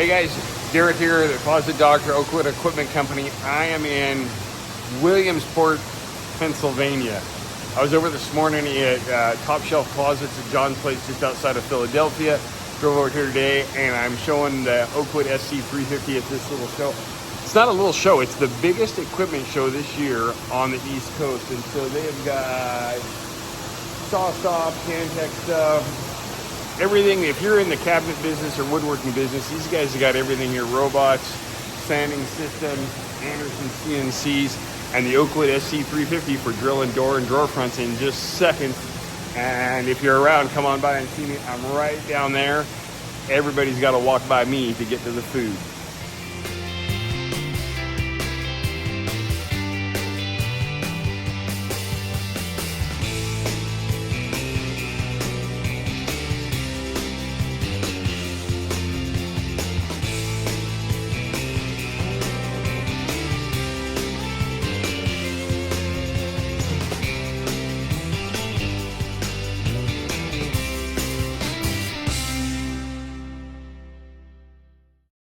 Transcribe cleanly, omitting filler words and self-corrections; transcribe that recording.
Hey guys, Derek here, the Closet Doctor, Oakwood Equipment Company. I am in Williamsport, Pennsylvania. I was over this morning at Top Shelf Closets at John's Place just outside of Philadelphia. Drove over here today and I'm showing the Oakwood Sc350 at this little show. It's not a little show, it's the biggest equipment show this year on the East Coast. And so they've got saw-stop, Can-Tech stuff, everything. If you're in the cabinet business or woodworking business, these guys have got everything here. Robots, sanding systems, Anderson CNCs, and the Oakwood Sc350 for drilling door and drawer fronts in just seconds. And if you're around, come on by and see me. I'm right down there. Everybody's got to walk by me to get to the food.